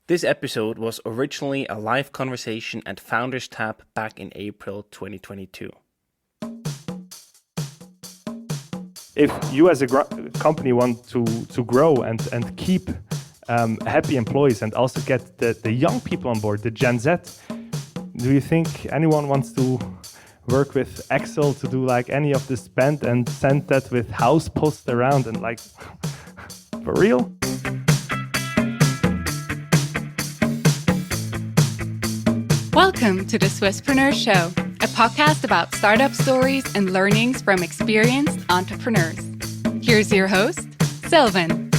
This episode was originally a live conversation at Founders Tab back in April 2022. If you as a company want to grow and keep happy employees and also get the young people on board, the Gen Z, do you think anyone wants to work with Excel to do like any of the spend and send that with house post around and like, for real? Welcome to the Swisspreneur Show, a podcast about startup stories and learnings from experienced entrepreneurs. Here's your host, Sylvan.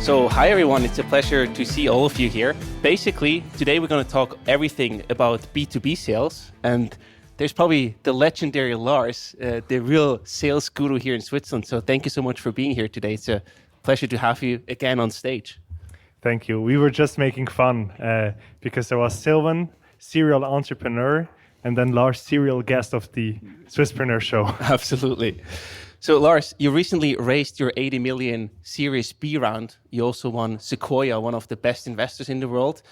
So, hi everyone, it's a pleasure to see all of you here. Basically, today we're going to talk everything about B2B sales, and there's probably the legendary Lars, the real sales guru here in Switzerland. So thank you so much for being here today. It's a pleasure to have you again on stage. Thank you. We were just making fun because there was Sylvan, serial entrepreneur, and then Lars, serial guest of the Swisspreneur Show. Absolutely. So Lars, you recently raised your 80 million Series B round. You also won Sequoia, one of the best investors in the world.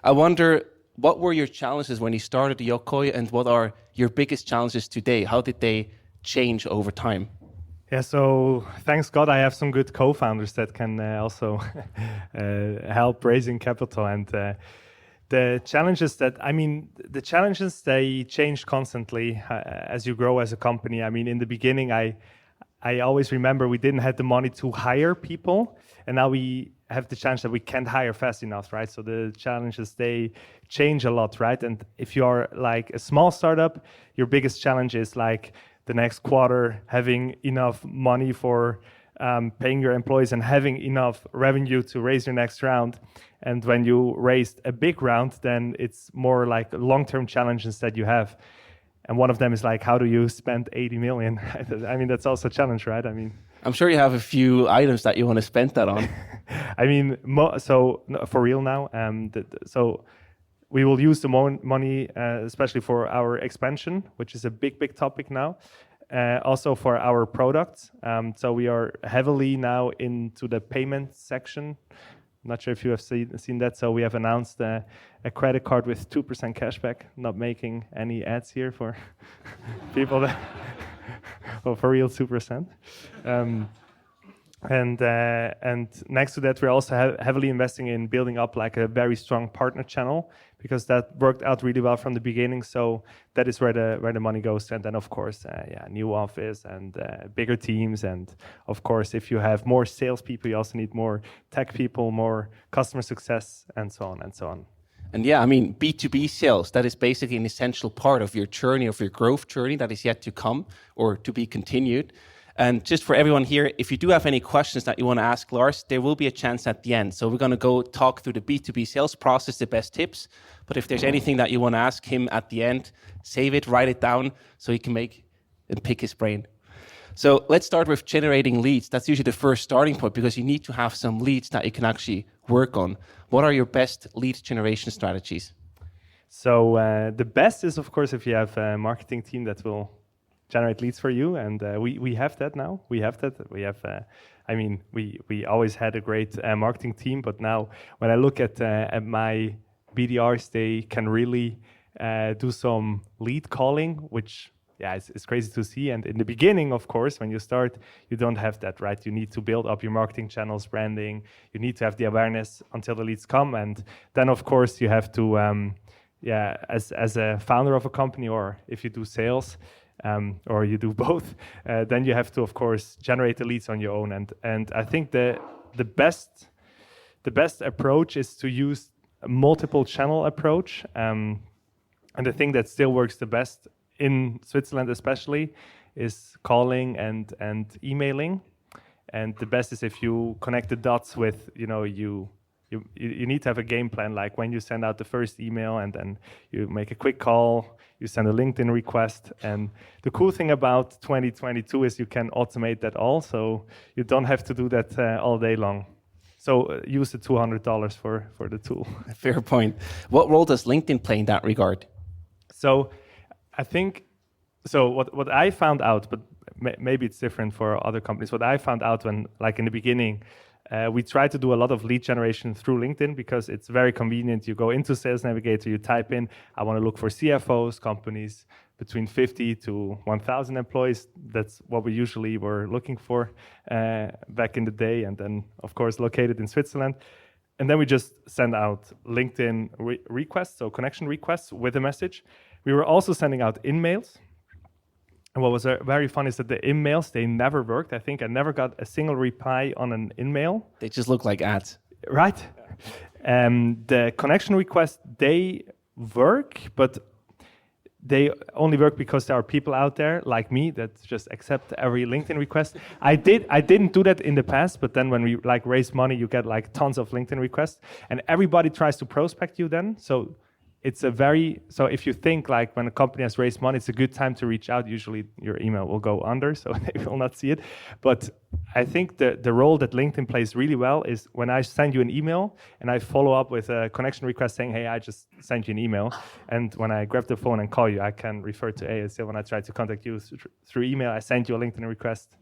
I wonder, what were your challenges when you started Yokoy, and what are your biggest challenges today? How did they change over time? Yeah, so thanks God I have some good co-founders that can also help raising capital. And the challenges the challenges, they change constantly as you grow as a company. I mean, in the beginning, I always remember we didn't have the money to hire people, and now we have the challenge that we can't hire fast enough, right? So the challenges, they change a lot, right? And if you are like a small startup, your biggest challenge is like the next quarter having enough money for paying your employees and having enough revenue to raise your next round. And when you raised a big round, then it's more like long-term challenges that you have. And one of them is like, how do you spend 80 million? I mean, that's also a challenge, right? I mean, I'm sure you have a few items that you want to spend that on. I mean, so for real now, so we will use the money, especially for our expansion, which is a big topic now. Also for our products. So we are heavily now into the payment section. I'm not sure if you have seen that. So we have announced a credit card with 2% cashback, not making any ads here for people that, well, for real 2%. And next to that, we're also heavily investing in building up like a very strong partner channel, because that worked out really well from the beginning. So that is where the money goes. And then of course, new office and bigger teams. And of course, if you have more salespeople, you also need more tech people, more customer success, and so on and so on. And yeah, I mean, B2B sales, that is basically an essential part of your journey, of your growth journey that is yet to come or to be continued. And just for everyone here, if you do have any questions that you want to ask Lars, there will be a chance at the end. So we're going to go talk through the B2B sales process, the best tips. But if there's anything that you want to ask him at the end, save it, write it down so he can make and pick his brain. So let's start with generating leads. That's usually the first starting point, because you need to have some leads that you can actually work on. What are your best lead generation strategies? So the best is, of course, if you have a marketing team that will generate leads for you, and we have that now. We have that. We have. We always had a great marketing team, but now when I look at my BDRs, they can really do some lead calling, which it's crazy to see. And in the beginning, of course, when you start, you don't have that, right? You need to build up your marketing channels, branding. You need to have the awareness until the leads come, and then of course you have to, as a founder of a company, or if you do sales. Or you do both, then you have to, of course, generate the leads on your own. And I think the best approach is to use a multiple channel approach. And the thing that still works the best in Switzerland, especially, is calling and emailing. And the best is if you connect the dots with, you need to have a game plan, like when you send out the first email and then you make a quick call, you send a LinkedIn request. And the cool thing about 2022 is you can automate that all, so you don't have to do that all day long. So use the $200 for the tool. Fair point. What role does LinkedIn play in that regard? So I think, what I found out, but maybe it's different for other companies. What I found out when, like in the beginning, we try to do a lot of lead generation through LinkedIn because it's very convenient. You go into Sales Navigator, you type in, I want to look for CFOs, companies between 50 to 1,000 employees. That's what we usually were looking for back in the day. And then, of course, located in Switzerland. And then we just send out LinkedIn requests, so connection requests with a message. We were also sending out in-mails. And what was very fun is that the in-mails, they never worked. I think I never got a single reply on an in-mail. They just look like ads. Right. The connection requests, they work, but they only work because there are people out there like me that just accept every LinkedIn request. I didn't do that in the past, but then when we like raise money, you get like tons of LinkedIn requests, and everybody tries to prospect you then. So it's so if you think like when a company has raised money, it's a good time to reach out. Usually your email will go under, so they will not see it. But I think the role that LinkedIn plays really well is when I send you an email and I follow up with a connection request saying, hey, I just sent you an email. And when I grab the phone and call you, I can refer to, hey, so when I try to contact you through email, I sent you a LinkedIn request.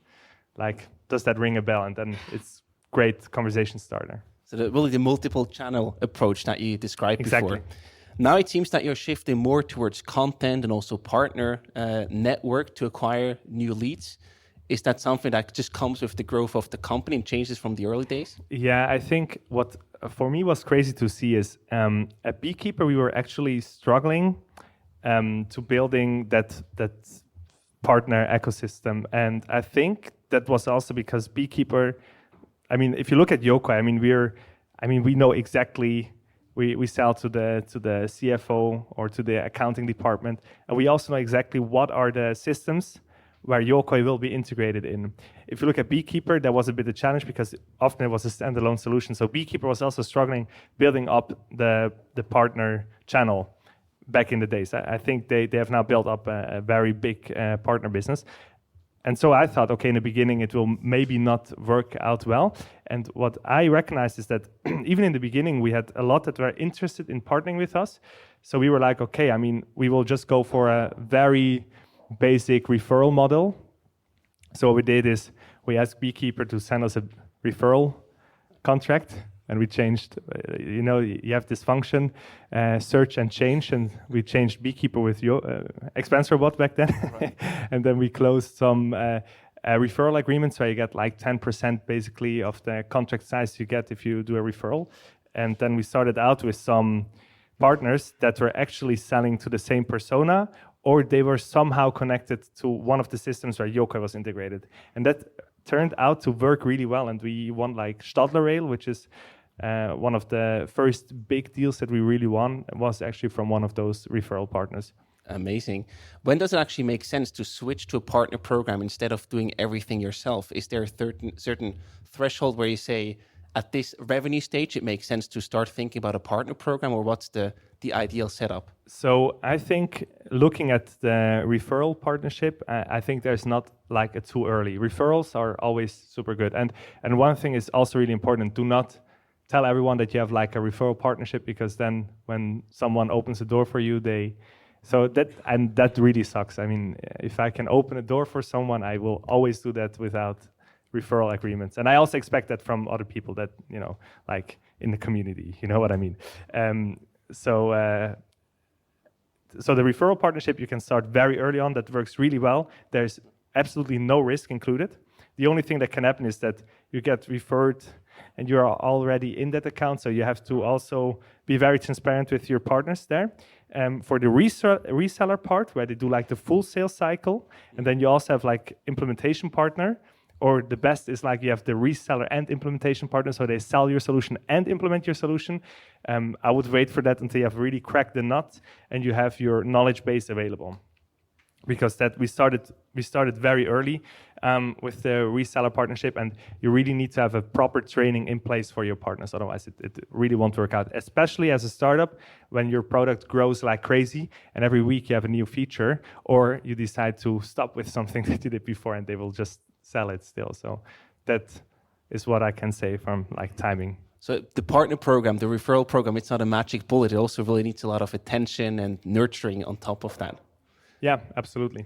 Like, does that ring a bell? And then it's great conversation starter. So really the multiple channel approach that you described Exactly. before. Now it seems that you're shifting more towards content and also partner network to acquire new leads. Is that something that just comes with the growth of the company and changes from the early days? Yeah, I think what for me was crazy to see is at Beekeeper, we were actually struggling to building that partner ecosystem. And I think that was also because Beekeeper, I mean, if you look at Yokoy, we know exactly. We sell to the CFO or to the accounting department, and we also know exactly what are the systems where Yokoy will be integrated in. If you look at Beekeeper, that was a bit of a challenge because often it was a standalone solution. So Beekeeper was also struggling building up the partner channel back in the days. I think they have now built up a very big partner business. And so I thought, okay, in the beginning, it will maybe not work out well. And what I recognized is that even in the beginning, we had a lot that were interested in partnering with us. So we were like, okay, we will just go for a very basic referral model. So what we did is we asked Beekeeper to send us a referral contract. And we changed, you have this function, search and change, and we changed Beekeeper with your expense robot back then. Right. And then we closed some referral agreements where you get like 10% basically of the contract size you get if you do a referral. And then we started out with some partners that were actually selling to the same persona, or they were somehow connected to one of the systems where Yokoy was integrated. And that turned out to work really well. And we won like Stadler Rail, which is one of the first big deals that we really won, was actually from one of those referral partners. Amazing. When does it actually make sense to switch to a partner program instead of doing everything yourself? Is there a certain threshold where you say, at this revenue stage, it makes sense to start thinking about a partner program, or what's the ideal setup? So I think looking at the referral partnership, I think there's not like a too early. Referrals are always super good. And one thing is also really important. Do not tell everyone that you have like a referral partnership, because then when someone opens the door for you, that really sucks. I mean, if I can open a door for someone, I will always do that without referral agreements. And I also expect that from other people that, like in the community, you know what I mean? So the referral partnership, you can start very early on. That works really well. There's absolutely no risk included. The only thing that can happen is that you get referred and you're already in that account. So you have to also be very transparent with your partners there. For the reseller part, where they do like the full sales cycle, and then you also have like implementation partner, or the best is like you have the reseller and implementation partner, so they sell your solution and implement your solution. I would wait for that until you have really cracked the nut and you have your knowledge base available. Because that we started very early with the reseller partnership, and you really need to have a proper training in place for your partners. Otherwise, it really won't work out. Especially as a startup, when your product grows like crazy, and every week you have a new feature, or you decide to stop with something that you did before, and they will just sell it still. So that is what I can say from like timing. So the partner program, the referral program, it's not a magic bullet. It also really needs a lot of attention and nurturing on top of that. Yeah, absolutely.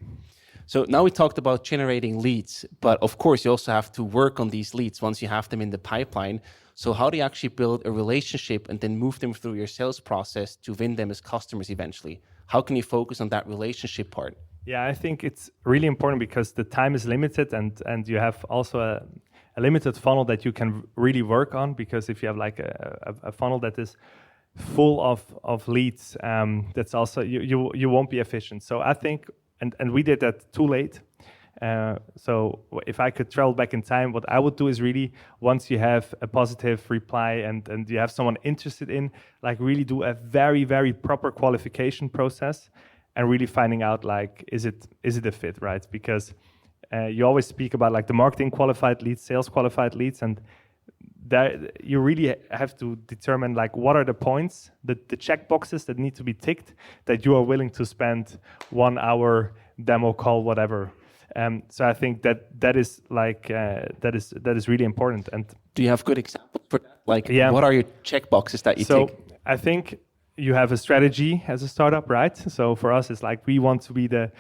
So now we talked about generating leads, but of course you also have to work on these leads once you have them in the pipeline. So how do you actually build a relationship and then move them through your sales process to win them as customers eventually? How can you focus on that relationship part? Yeah, I think it's really important because the time is limited and you have also a limited funnel that you can really work on, because if you have like a funnel that is full of leads, that's also, you won't be efficient. So I think, and we did that too late. So if I could travel back in time, what I would do is really, once you have a positive reply and you have someone interested in, like really do a very, very proper qualification process and really finding out like, is it a fit, right? Because you always speak about like the marketing qualified leads, sales qualified leads, and that you really have to determine like what are the points, the check boxes that need to be ticked, that you are willing to spend 1 hour demo call, whatever. So I think that is like that is really important. And do you have good examples for that? Like, what are your check boxes that you tick? So I think you have a strategy as a startup, right? So for us, it's like we want to be the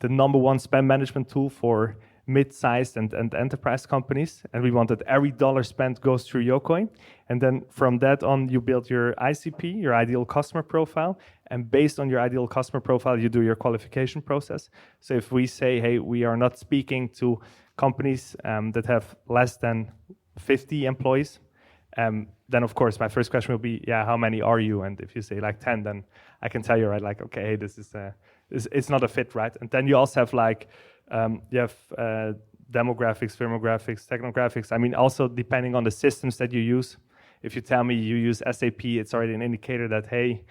number one spend management tool for mid-sized and enterprise companies, and we want that every dollar spent goes through Yokoy. And then from that on, you build your ICP, your ideal customer profile, and based on your ideal customer profile, you do your qualification process. So if we say, hey, we are not speaking to companies that have less than 50 employees, then of course my first question will be, yeah, how many are you? And if you say like 10, then I can tell you, right, like, okay, hey, this is it's not a fit, right? And then you also have like you have demographics, firmographics, technographics. I mean, also depending on the systems that you use. If you tell me you use SAP, it's already an indicator that, hey,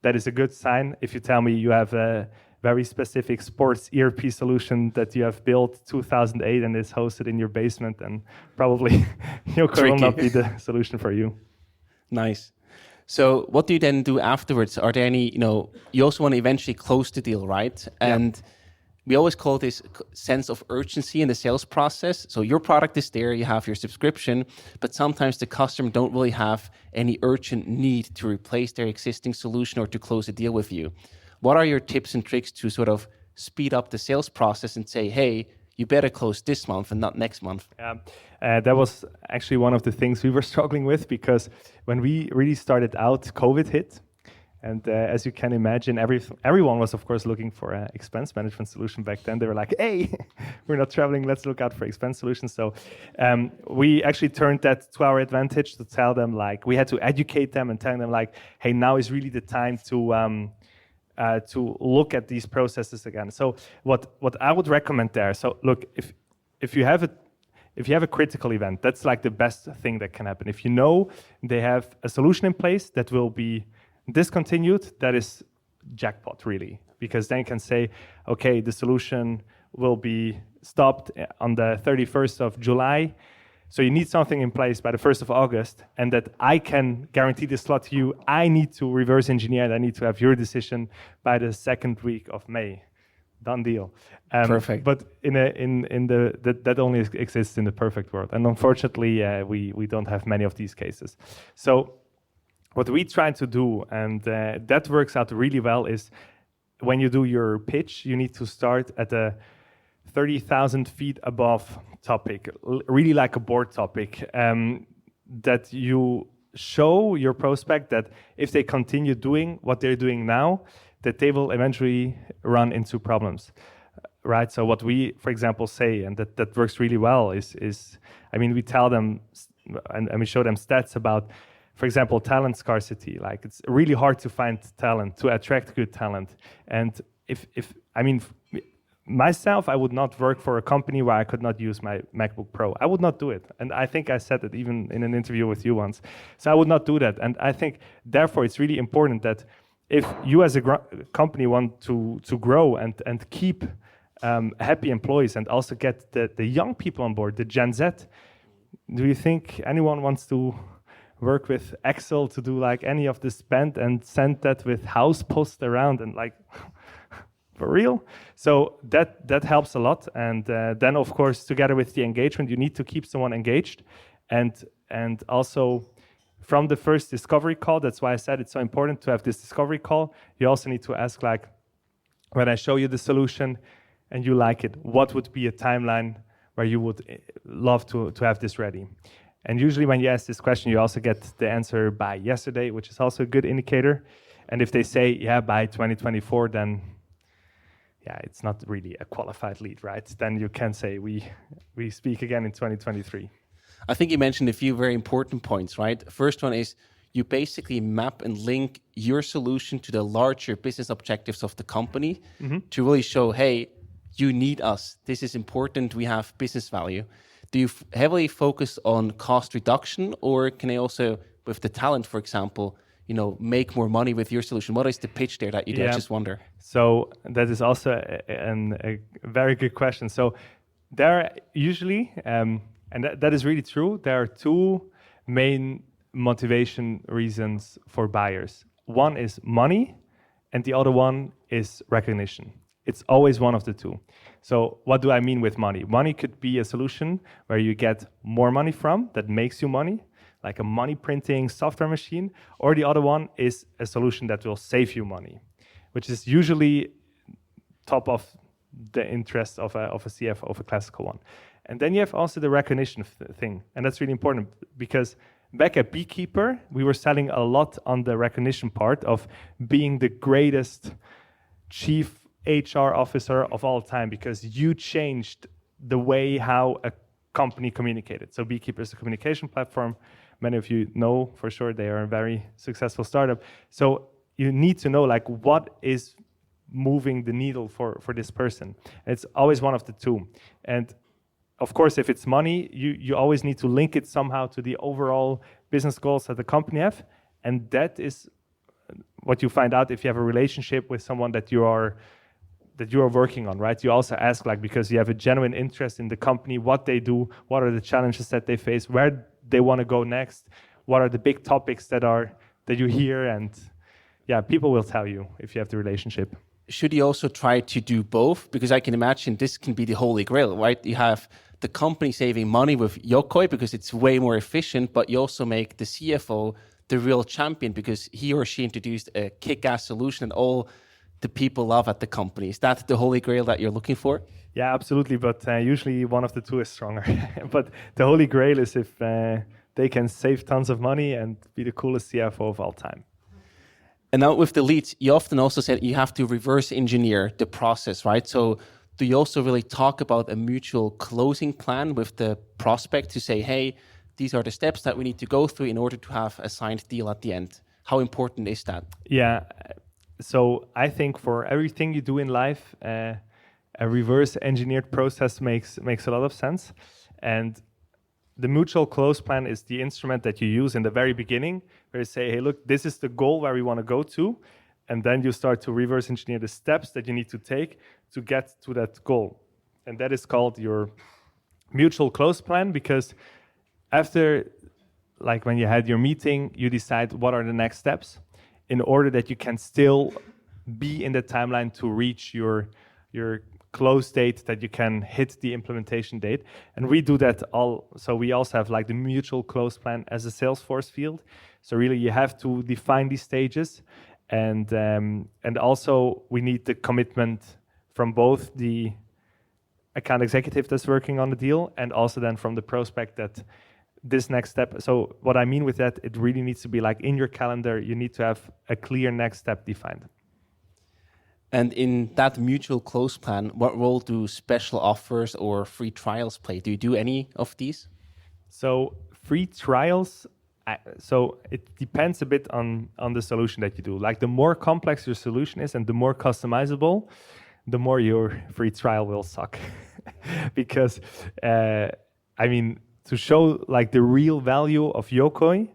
that is a good sign. If you tell me you have a very specific sports ERP solution that you have built 2008 and is hosted in your basement, then probably Yokoy will not be the solution for you. Nice. So what do you then do afterwards? Are there any, you also want to eventually close the deal, right? And we always call this sense of urgency in the sales process. So your product is there, you have your subscription, but sometimes the customer don't really have any urgent need to replace their existing solution or to close a deal with you. What are your tips and tricks to sort of speed up the sales process and say, hey, you better close this month and not next month? That was actually one of the things we were struggling with, because when we really started out, COVID hit. And as you can imagine, everyone was, of course, looking for an expense management solution back then. They were like, hey, we're not traveling, let's look out for expense solutions. So we actually turned that to our advantage to tell them, like, we had to educate them and tell them, like, hey, now is really the time to look at these processes again. So what I would recommend there, so look, if you have a critical event, that's like the best thing that can happen. If you know they have a solution in place that will be discontinued, that is jackpot, really, because then you can say, okay, the solution will be stopped on the 31st of July. So you need something in place by the 1st of August, and that I can guarantee the slot to you. I need to reverse engineer and I need to have your decision by the 2nd week of May. Done deal. Perfect. But that only exists in the perfect world. And unfortunately, we don't have many of these cases. So what we try to do, and that works out really well, is when you do your pitch, you need to start at a 30,000 feet above topic, really like a board topic, that you show your prospect that if they continue doing what they're doing now, that they will eventually run into problems, right? So what we, for example, say, and that works really well, is I mean, we tell them and we show them stats about, for example, talent scarcity. Like, it's really hard to find talent, to attract good talent. And if I mean, myself, I would not work for a company where I could not use my MacBook Pro. I would not do it. And I think I said it even in an interview with you once. So I would not do that. And I think, therefore, it's really important that if you as a company want to grow and keep happy employees and also get the young people on board, the Gen Z, do you think anyone wants to work with Excel to do like any of the spend and send that with house post around and like, for real? So that helps a lot. And then, of course, together with the engagement, you need to keep someone engaged. And also from the first discovery call, that's why I said it's so important to have this discovery call. You also need to ask, like, when I show you the solution, and you like it, what would be a timeline where you would love to have this ready? And usually when you ask this question, you also get the answer by yesterday, which is also a good indicator. And if they say, yeah, by 2024, then yeah, it's not really a qualified lead, right? Then you can say we speak again in 2023. I think you mentioned a few very important points, right? First one is you basically map and link your solution to the larger business objectives of the company to really show, hey, you need us. This is important. We have business value. Do you heavily focus on cost reduction, or can I also, with the talent, for example, make more money with your solution? What is the pitch there that you do? I just wonder. So that is also a very good question. So there are usually, and that is really true, there are two main motivation reasons for buyers. One is money, and the other one is recognition. It's always one of the two. So what do I mean with money? Money could be a solution where you get more money from, that makes you money, like a money printing software machine, or the other one is a solution that will save you money, which is usually top of the interest of a CFO, of a classical one. And then you have also the recognition thing, and that's really important because back at Beekeeper, we were selling a lot on the recognition part of being the greatest chief HR officer of all time because you changed the way how a company communicated. So Beekeeper is a communication platform. Many of you know for sure they are a very successful startup. So you need to know like what is moving the needle for this person. It's always one of the two. And of course, if it's money, you always need to link it somehow to the overall business goals that the company have. And that is what you find out if you have a relationship with someone that you are working on, right? You also ask, like, because you have a genuine interest in the company, what they do, what are the challenges that they face, where they want to go next, what are the big topics that you hear, and yeah, people will tell you if you have the relationship. Should you also try to do both? Because I can imagine this can be the holy grail, right? You have the company saving money with Yokoy because it's way more efficient, but you also make the CFO the real champion because he or she introduced a kick-ass solution and all the people love at the company. Is that the holy grail that you're looking for? Yeah, absolutely. But usually one of the two is stronger. But the holy grail is if they can save tons of money and be the coolest CFO of all time. And now with the leads, you often also said you have to reverse engineer the process, right? So do you also really talk about a mutual closing plan with the prospect to say, hey, these are the steps that we need to go through in order to have a signed deal at the end? How important is that? Yeah. So I think for everything you do in life, a reverse engineered process makes a lot of sense. And the mutual close plan is the instrument that you use in the very beginning, where you say, hey, look, this is the goal where we want to go to. And then you start to reverse engineer the steps that you need to take to get to that goal. And that is called your mutual close plan, because after, like when you had your meeting, you decide what are the next steps in order that you can still be in the timeline to reach your close date, that you can hit the implementation date. And we do that all. So we also have like the mutual close plan as a Salesforce field. So really you have to define these stages. And also we need the commitment from both the account executive that's working on the deal and also then from the prospect that this next step. So what I mean with that, it really needs to be like in your calendar, you need to have a clear next step defined. And in that mutual close plan, what role do special offers or free trials play? Do you do any of these? So free trials, so it depends a bit on the solution that you do. Like the more complex your solution is and the more customizable, the more your free trial will suck. Because, to show like the real value of Yokoy,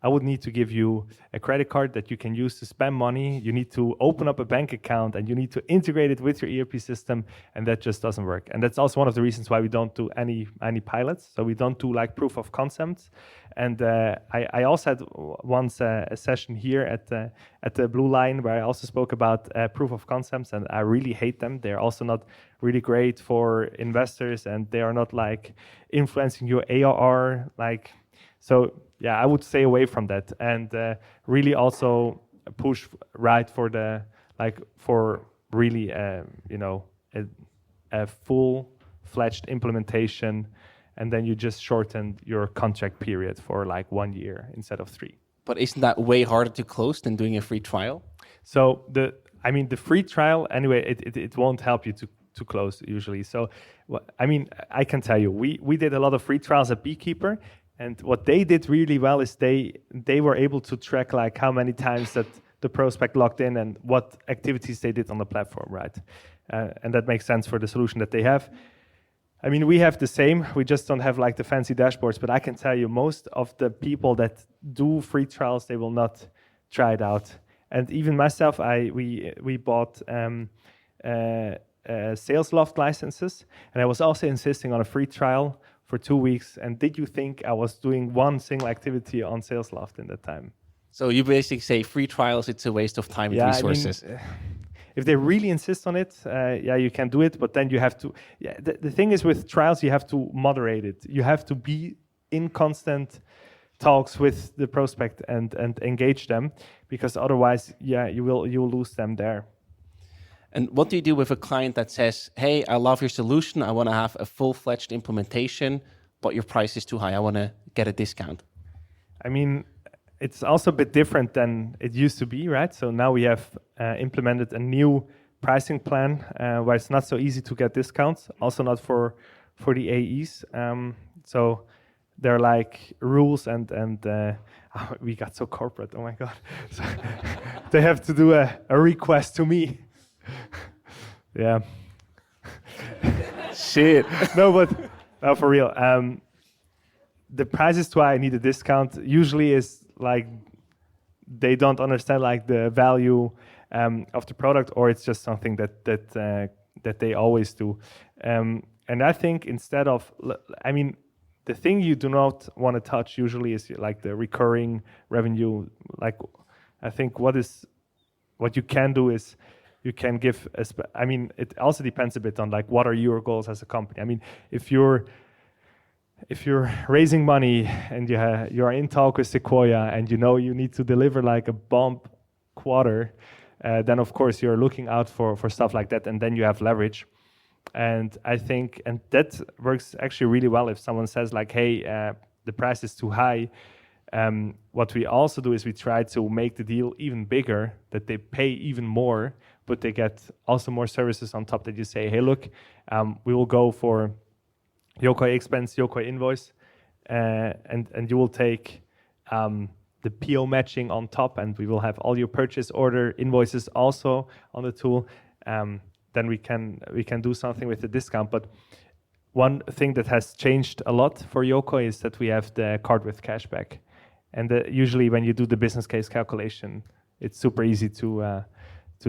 I would need to give you a credit card that you can use to spend money. You need to open up a bank account and you need to integrate it with your ERP system, and that just doesn't work. And that's also one of the reasons why we don't do any pilots. So we don't do like proof of concepts. And I also had once a session here at the Blue Line where I also spoke about proof of concepts, and I really hate them. They're also not really great for investors, and they are not like influencing your ARR. So yeah, I would stay away from that, and really also push right for the for really a a full-fledged implementation, and then you just shorten your contract period for like 1 year instead of 3. But isn't that way harder to close than doing a free trial? So the free trial, anyway, it won't help you to close usually. So, I can tell you, we did a lot of free trials at Beekeeper, and what they did really well is they were able to track like how many times that the prospect logged in and what activities they did on the platform, right? And that makes sense for the solution that they have. I mean, we have the same. We just don't have like the fancy dashboards, but I can tell you most of the people that do free trials, they will not try it out. And even myself, we bought sales loft licenses, and I was also insisting on a free trial for 2 weeks. And did you think I was doing one single activity on sales loft in that time? So you basically say free trials, it's a waste of time and resources. If they really insist on it, you can do it, but then you have to... Yeah, the thing is with trials, you have to moderate it. You have to be in constant talks with the prospect and engage them, because otherwise, you will lose them there. And what do you do with a client that says, hey, I love your solution, I want to have a full-fledged implementation, but your price is too high, I want to get a discount? I mean, it's also a bit different than it used to be, right? So now we have implemented a new pricing plan where it's not so easy to get discounts, also not for the AEs. So there are like rules and we got so corporate, oh my God. So they have to do a request to me. Yeah. Shit. No, for real. The price is too high, I need a discount. Usually is like they don't understand like the value of the product, or it's just something that they always do. And I think instead of, the thing you do not want to touch usually is like the recurring revenue. Like, I think what you can do is you can give. It also depends a bit on like what are your goals as a company. I mean, if you're raising money and you are in talk with Sequoia and you need to deliver like a bomb quarter, then of course you're looking out for stuff like that, and then you have leverage. And I think, and that works actually really well if someone says like, hey, the price is too high. What we also do is we try to make the deal even bigger, that they pay even more, but they get also more services on top, that you say, hey, look, we will go for Yokoy expense, Yokoy invoice, and you will take the PO matching on top, and we will have all your purchase order invoices also on the tool. Then we can do something with the discount. But one thing that has changed a lot for Yokoy is that we have the card with cashback, and usually when you do the business case calculation, it's super easy to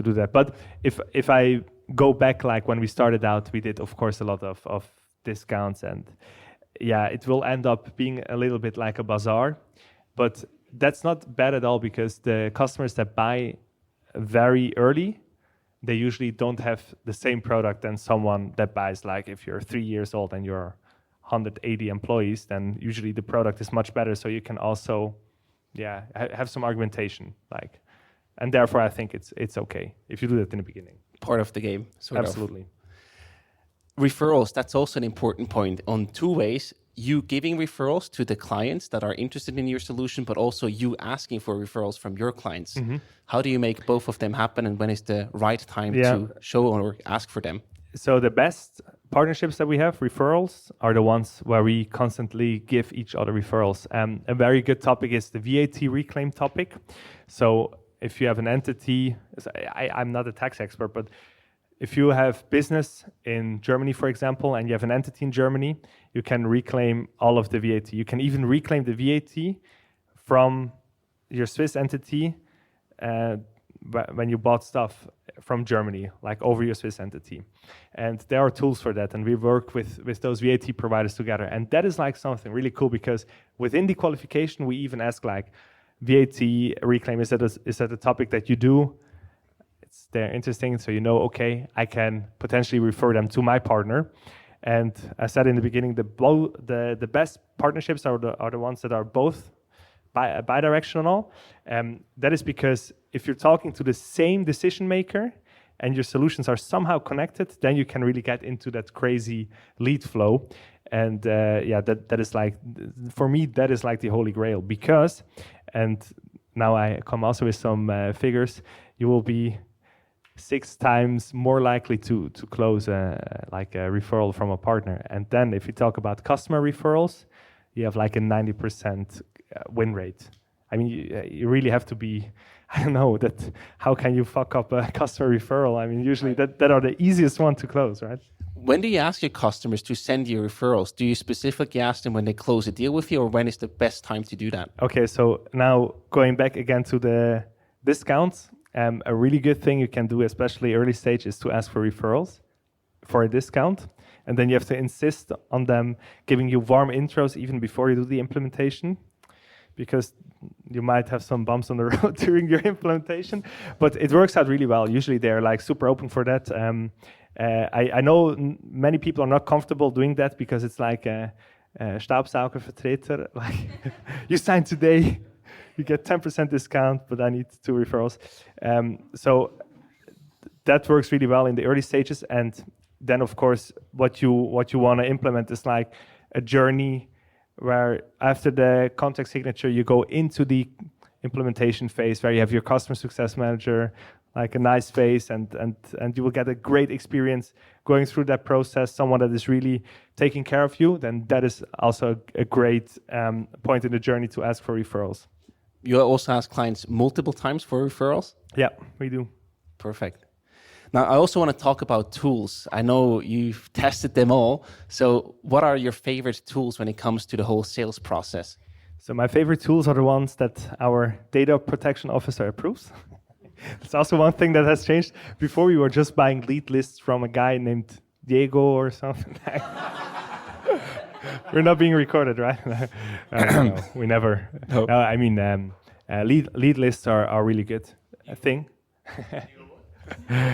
do that. But if I go back, like when we started out, we did of course a lot of discounts, and it will end up being a little bit like a bazaar, but that's not bad at all, because the customers that buy very early, they usually don't have the same product than someone that buys, like if you're 3 years old and you're 180 employees, then usually the product is much better, so you can also have some argumentation, like, and therefore I think it's okay if you do that in the beginning. Part of the game, sort of. Absolutely. Referrals, that's also an important point on two ways. You giving referrals to the clients that are interested in your solution, but also you asking for referrals from your clients. Mm-hmm. How do you make both of them happen, and when is the right time to show or ask for them? So the best partnerships that we have, referrals, are the ones where we constantly give each other referrals. A very good topic is the VAT reclaim topic. So if you have an entity, I'm not a tax expert, but if you have business in Germany, for example, and you have an entity in Germany, you can reclaim all of the VAT. You can even reclaim the VAT from your Swiss entity when you bought stuff from Germany, like over your Swiss entity. And there are tools for that, and we work with those VAT providers together. And that is like something really cool, because within the qualification, we even ask like, VAT reclaim, is that a topic that you do? They're interesting, so okay, I can potentially refer them to my partner. And I said in the beginning, the best partnerships are the ones that are both bi-directional. That is because if you're talking to the same decision maker, and your solutions are somehow connected, then you can really get into that crazy lead flow. And that is like, for me, that is like the holy grail, because, and now I come also with some figures, you will be 6 times more likely to close like a referral from a partner. And then if you talk about customer referrals, you have like a 90% win rate. I mean, you really have to be, I don't know, that how can you fuck up a customer referral? I mean, usually that are the easiest one to close, right? When do you ask your customers to send you referrals? Do you specifically ask them when they close a deal with you, or when is the best time to do that? Okay, so now going back again to the discounts, a really good thing you can do, especially early stage, is to ask for referrals for a discount. And then you have to insist on them giving you warm intros even before you do the implementation, because you might have some bumps on the road during your implementation. But it works out really well. Usually they're like super open for that. I know many people are not comfortable doing that because it's like a Staubsaugervertreter. Like, you sign today, you get 10% discount, but I need 2 referrals. So that works really well in the early stages. And then, of course, what you want to implement is like a journey where after the contract signature, you go into the implementation phase where you have your customer success manager, like a nice face, and you will get a great experience going through that process, someone that is really taking care of you. Then that is also a great point in the journey to ask for referrals. You also ask clients multiple times for referrals? Yeah, we do. Perfect. Now, I also want to talk about tools. I know you've tested them all. So what are your favorite tools when it comes to the whole sales process? So my favorite tools are the ones that our data protection officer approves. It's also one thing that has changed. Before, we were just buying lead lists from a guy named Diego or something. We're not being recorded, right? No, we never. No. No, I mean, lead lists are really good thing.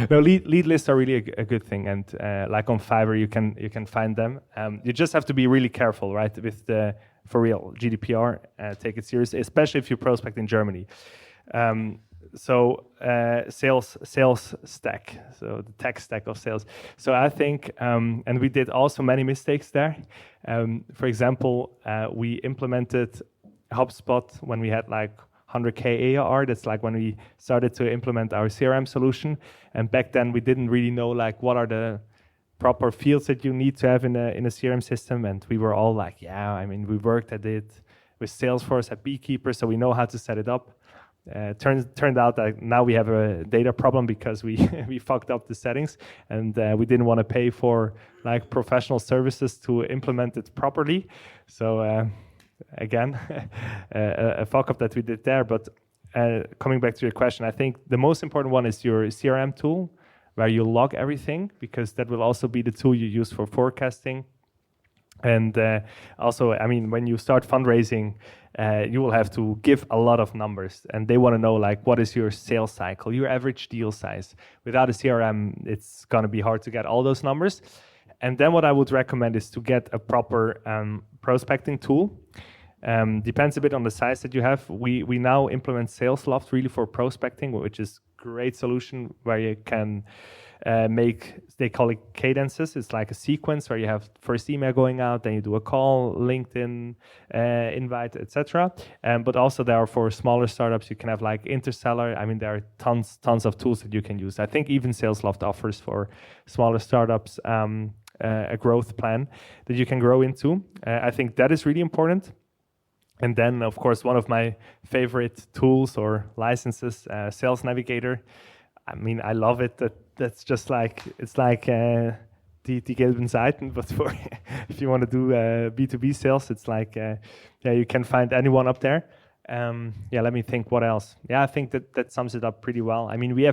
No, lead lists are really a good thing, and like on Fiverr, you can find them. You just have to be really careful, right? With the, for real, GDPR, take it seriously, especially if you prospect in Germany. So sales stack, so the tech stack of sales. So I think, and we did also many mistakes there. For example, we implemented HubSpot when we had like 100K ARR. That's like when we started to implement our CRM solution. And back then we didn't really know like what are the proper fields that you need to have in a CRM system. And we were all like, yeah, I mean, we worked at it with Salesforce at Beekeeper, so we know how to set it up. Turned out that now we have a data problem because we fucked up the settings, and we didn't want to pay for like professional services to implement it properly. So again, a fuck up that we did there. But coming back to your question, I think the most important one is your CRM tool, where you log everything, because that will also be the tool you use for forecasting. And also, I mean, when you start fundraising, you will have to give a lot of numbers, and they want to know like what is your sales cycle, your average deal size. Without a CRM, it's going to be hard to get all those numbers. And then what I would recommend is to get a proper prospecting tool. Depends a bit on the size that you have. We now implement SalesLoft really for prospecting, which is a great solution where you can make, they call it cadences. It's like a sequence where you have first email going out, then you do a call, LinkedIn invite, etc. But also there are for smaller startups, you can have like Interseller. I mean, there are tons of tools that you can use. I think even SalesLoft offers for smaller startups a growth plan that you can grow into. I think that is really important. And then, of course, one of my favorite tools or licenses, Sales Navigator. I mean, I love it. That's just like, it's like die gelben Seiten, but for if you want to do B2B sales, it's like, yeah, you can find anyone up there. Yeah, let me think what else. Yeah, I think that sums it up pretty well. I mean, we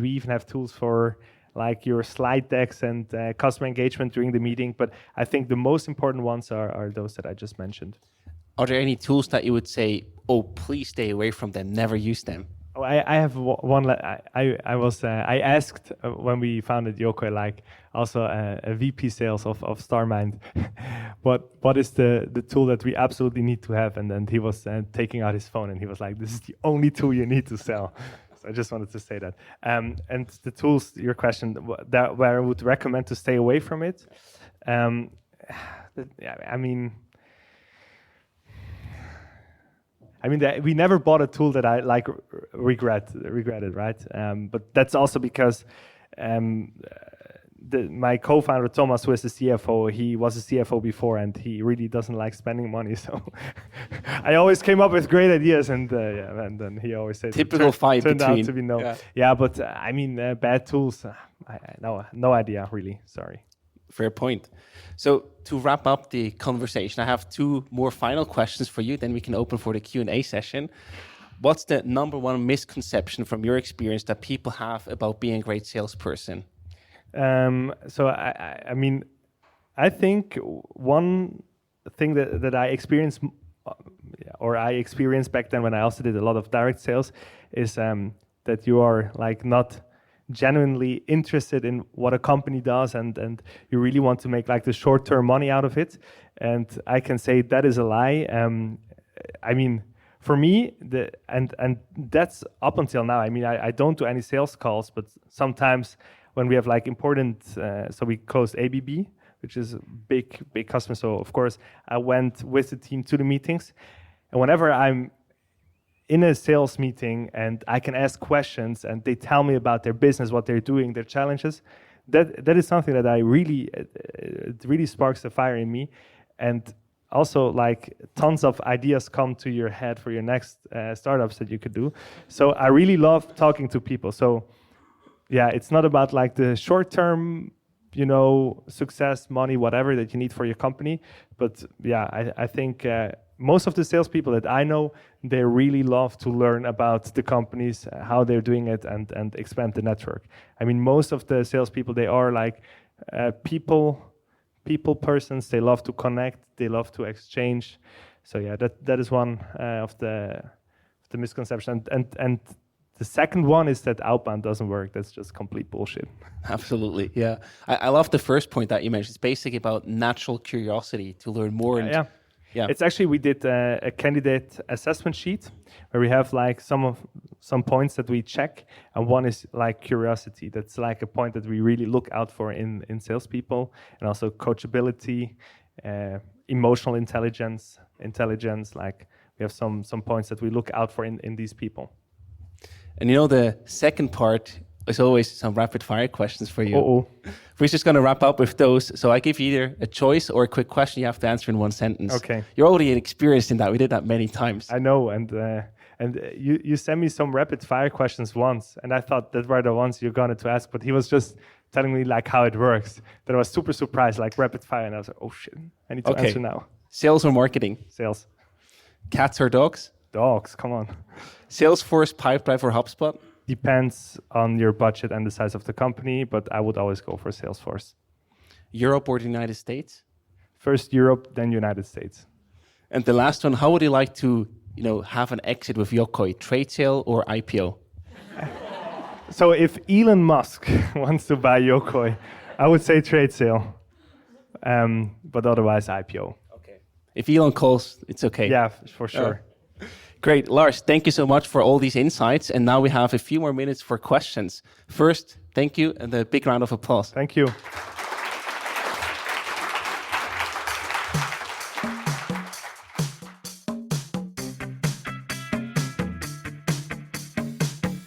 even have tools for like your slide decks and customer engagement during the meeting, but I think the most important ones are those that I just mentioned. Are there any tools that you would say, oh, please stay away from them, never use them? Oh, I have one. I asked when we founded Yokoy, like also a VP sales of StarMind, what is the tool that we absolutely need to have? And then he was taking out his phone and he was like, this is the only tool you need to sell. So I just wanted to say that. And the tools, your question, where I would recommend to stay away from it. We never bought a tool that I regretted, right? But that's also because my co-founder Thomas, who is the CFO, he was a CFO before, and he really doesn't like spending money. So I always came up with great ideas, and then he always said typical fight turned between. out to be no. Yeah, but bad tools. No idea really. Sorry. Fair point. So to wrap up the conversation, I have 2 more final questions for you. Then we can open for the Q&A session. What's the number one misconception from your experience that people have about being a great salesperson? I think one thing that I experienced, I experienced back then when I also did a lot of direct sales, is that you are like not genuinely interested in what a company does, and you really want to make like the short-term money out of it. And I can say that is a lie. For me, and that's up until now. I don't do any sales calls, but sometimes when we have like important, so we closed ABB, which is a big customer. So of course I went with the team to the meetings, and whenever I'm in a sales meeting and I can ask questions and they tell me about their business, what they're doing, their challenges, that is something that I really, it really sparks the fire in me. And also like tons of ideas come to your head for your next startups that you could do. So I really love talking to people. So yeah, it's not about like the short-term, success, money, whatever that you need for your company. But yeah, I think most of the salespeople that I know, they really love to learn about the companies, how they're doing it, and expand the network. Most of the salespeople, they are like people persons. They love to connect. They love to exchange. So yeah, that is one of the misconceptions. And the second one is that outbound doesn't work. That's just complete bullshit. Absolutely, yeah. I love the first point that you mentioned. It's basically about natural curiosity to learn more. Yeah. It's actually, we did a candidate assessment sheet where we have like some points that we check, and one is like curiosity. That's like a point that we really look out for in salespeople, and also coachability, emotional intelligence. Like we have some points that we look out for in these people. And the second part is always some rapid fire questions for you. We're just going to wrap up with those. So I give you either a choice or a quick question you have to answer in one sentence. Okay. You're already experienced in that. We did that many times. I know. And you sent me some rapid fire questions once, and I thought that were the ones you're going to ask, but he was just telling me like how it works. Then I was super surprised, like rapid fire. And I was like, oh shit, I need to answer now. Sales or marketing? Sales. Cats or dogs? Dogs, come on. Salesforce, Pipedrive, or HubSpot? Depends on your budget and the size of the company, but I would always go for Salesforce. Europe or the United States? First Europe, then United States. And the last one, how would you like to, have an exit with Yokoy? Trade sale or IPO? So if Elon Musk wants to buy Yokoy, I would say trade sale, but otherwise IPO. Okay. If Elon calls, it's okay. Yeah, for sure. Great. Lars, thank you so much for all these insights. And now we have a few more minutes for questions. First, thank you, and a big round of applause. Thank you.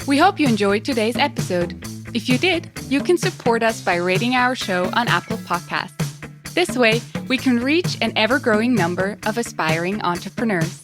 We hope you enjoyed today's episode. If you did, you can support us by rating our show on Apple Podcasts. This way, we can reach an ever-growing number of aspiring entrepreneurs.